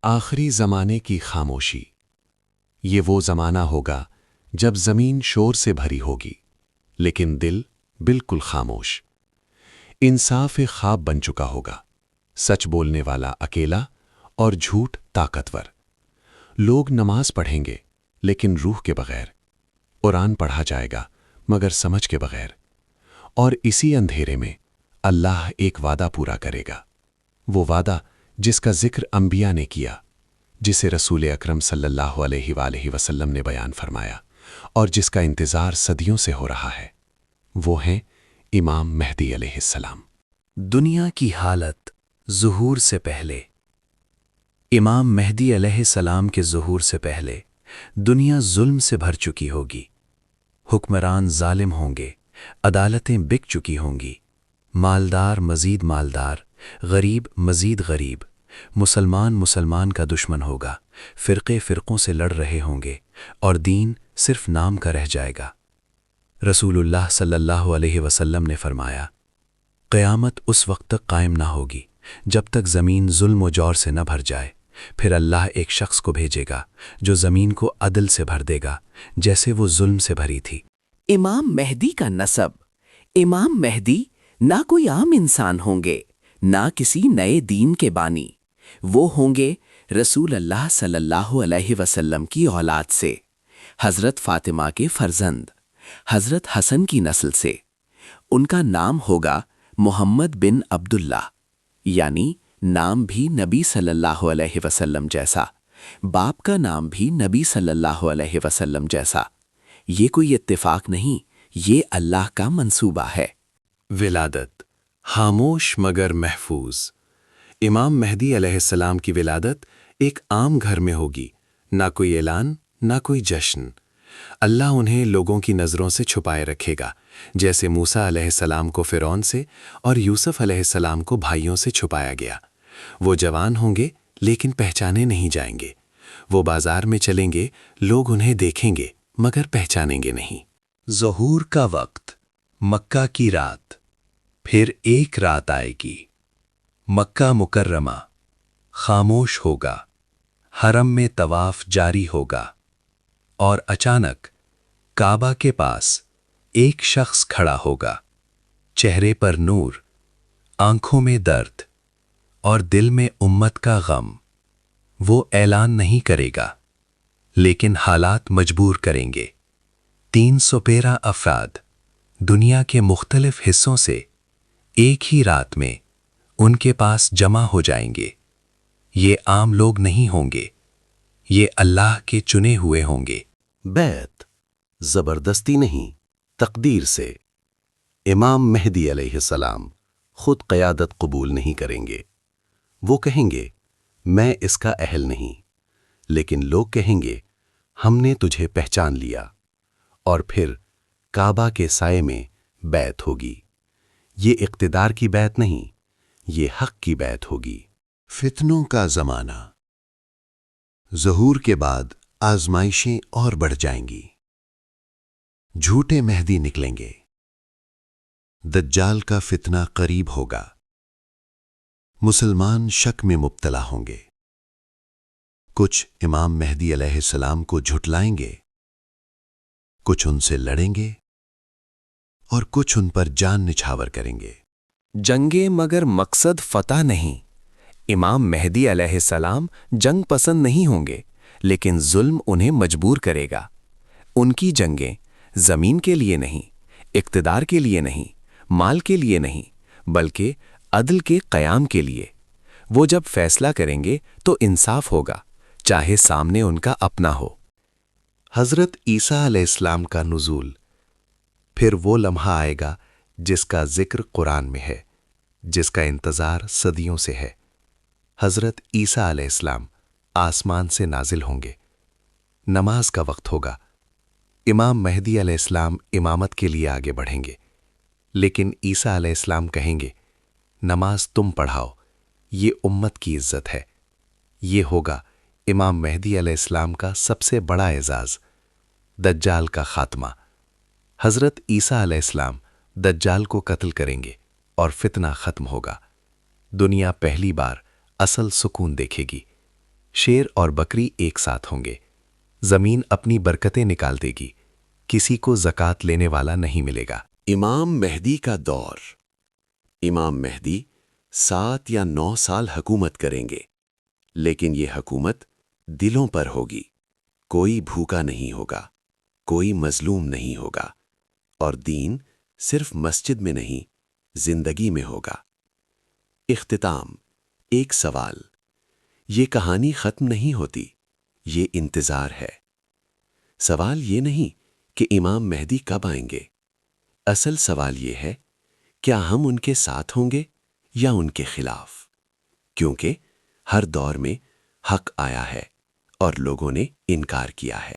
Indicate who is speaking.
Speaker 1: آخری زمانے کی خاموشی۔ یہ وہ زمانہ ہوگا جب زمین شور سے بھری ہوگی لیکن دل بالکل خاموش۔ انصاف ایک خواب بن چکا ہوگا، سچ بولنے والا اکیلا اور جھوٹ طاقتور۔ لوگ نماز پڑھیں گے لیکن روح کے بغیر، قرآن پڑھا جائے گا مگر سمجھ کے بغیر، اور اسی اندھیرے میں اللہ ایک وعدہ پورا کرے گا، وہ وعدہ جس کا ذکر انبیاء نے کیا، جسے رسول اکرم صلی اللہ علیہ وآلہ وسلم نے بیان فرمایا، اور جس کا انتظار صدیوں سے ہو رہا ہے۔ وہ ہیں امام مہدی علیہ السلام۔
Speaker 2: دنیا کی حالت ظہور سے پہلے۔ امام مہدی علیہ السلام کے ظہور سے پہلے دنیا ظلم سے بھر چکی ہوگی، حکمران ظالم ہوں گے، عدالتیں بک چکی ہوں گی، مالدار مزید مالدار، غریب مزید غریب، مسلمان کا دشمن ہوگا، فرقے فرقوں سے لڑ رہے ہوں گے، اور دین صرف نام کا رہ جائے گا۔ رسول اللہ صلی اللہ علیہ وسلم نے فرمایا، قیامت اس وقت تک قائم نہ ہوگی جب تک زمین ظلم و جور سے نہ بھر جائے، پھر اللہ ایک شخص کو بھیجے گا جو زمین کو عدل سے بھر دے گا جیسے وہ ظلم سے بھری تھی۔
Speaker 3: امام مہدی کا نسب۔ امام مہدی نہ کوئی عام انسان ہوں گے، نہ کسی نئے دین کے بانی، وہ ہوں گے رسول اللہ صلی اللہ علیہ وسلم کی اولاد سے، حضرت فاطمہ کے فرزند، حضرت حسن کی نسل سے۔ ان کا نام ہوگا محمد بن عبداللہ، یعنی نام بھی نبی صلی اللہ علیہ وسلم جیسا، باپ کا نام بھی نبی صلی اللہ علیہ وسلم جیسا۔ یہ کوئی اتفاق نہیں، یہ اللہ کا منصوبہ ہے۔
Speaker 2: ولادت خاموش مگر محفوظ۔ امام مہدی علیہ السلام کی ولادت ایک عام گھر میں ہوگی، نہ کوئی اعلان، نہ کوئی جشن۔ اللہ انہیں لوگوں کی نظروں سے چھپائے رکھے گا، جیسے موسیٰ علیہ السلام کو فرعون سے اور یوسف علیہ السلام کو بھائیوں سے چھپایا گیا۔ وہ جوان ہوں گے لیکن پہچانے نہیں جائیں گے۔ وہ بازار میں چلیں گے، لوگ انہیں دیکھیں گے مگر پہچانیں گے نہیں۔ ظہور کا وقت۔ مکہ کی رات۔ پھر ایک رات آئے گی، مکہ مکرمہ خاموش ہوگا، حرم میں طواف جاری ہوگا، اور اچانک کعبہ کے پاس ایک شخص کھڑا ہوگا، چہرے پر نور، آنکھوں میں درد اور دل میں امت کا غم۔ وہ اعلان نہیں کرے گا لیکن حالات مجبور کریں گے۔ 313 افراد دنیا کے مختلف حصوں سے ایک ہی رات میں ان کے پاس جمع ہو جائیں گے۔ یہ عام لوگ نہیں ہوں گے، یہ اللہ کے چنے ہوئے ہوں گے۔
Speaker 4: بیعت زبردستی نہیں، تقدیر سے۔ امام مہدی علیہ السلام خود قیادت قبول نہیں کریں گے۔ وہ کہیں گے میں اس کا اہل نہیں، لیکن لوگ کہیں گے ہم نے تجھے پہچان لیا، اور پھر کعبہ کے سائے میں بیعت ہوگی۔ یہ اقتدار کی بیعت نہیں، یہ حق کی بیعت ہوگی۔
Speaker 1: فتنوں کا زمانہ۔ ظہور کے بعد آزمائشیں اور بڑھ جائیں گی، جھوٹے مہدی نکلیں گے، دجال کا فتنہ قریب ہوگا، مسلمان شک میں مبتلا ہوں گے، کچھ امام مہدی علیہ السلام کو جھٹلائیں گے، کچھ ان سے لڑیں گے اور کچھ ان پر جان نچھاور کریں گے۔
Speaker 3: جنگیں مگر مقصد فتح نہیں۔ امام مہدی علیہ السلام جنگ پسند نہیں ہوں گے، لیکن ظلم انہیں مجبور کرے گا۔ ان کی جنگیں زمین کے لیے نہیں، اقتدار کے لیے نہیں، مال کے لیے نہیں، بلکہ عدل کے قیام کے لیے۔ وہ جب فیصلہ کریں گے تو انصاف ہوگا، چاہے سامنے ان کا اپنا ہو۔
Speaker 4: حضرت عیسیٰ علیہ السلام کا نزول۔ پھر وہ لمحہ آئے گا جس کا ذکر قرآن میں ہے، جس کا انتظار صدیوں سے ہے۔ حضرت عیسیٰ علیہ السلام آسمان سے نازل ہوں گے، نماز کا وقت ہوگا۔ امام مہدی علیہ السلام امامت کے لیے آگے بڑھیں گے، لیکن عیسیٰ علیہ السلام کہیں گے نماز تم پڑھاؤ، یہ امت کی عزت ہے۔ یہ ہوگا امام مہدی علیہ السلام کا سب سے بڑا اعزاز۔ دجال کا خاتمہ۔ حضرت عیسیٰ علیہ السلام دجال کو قتل کریں گے اور فتنہ ختم ہوگا۔ دنیا پہلی بار اصل سکون دیکھے گی۔ شیر اور بکری ایک ساتھ ہوں گے، زمین اپنی برکتیں نکال دے گی، کسی کو زکوٰۃ لینے والا نہیں ملے گا۔
Speaker 1: امام مہدی کا دور۔ امام مہدی 7 یا 9 سال حکومت کریں گے، لیکن یہ حکومت دلوں پر ہوگی۔ کوئی بھوکا نہیں ہوگا، کوئی مظلوم نہیں ہوگا، اور دین صرف مسجد میں نہیں، زندگی میں ہوگا۔ اختتام۔ ایک سوال۔ یہ کہانی ختم نہیں ہوتی، یہ انتظار ہے۔ سوال یہ نہیں کہ امام مہدی کب آئیں گے، اصل سوال یہ ہے کیا ہم ان کے ساتھ ہوں گے یا ان کے خلاف؟ کیونکہ ہر دور میں حق آیا ہے اور لوگوں نے انکار کیا ہے۔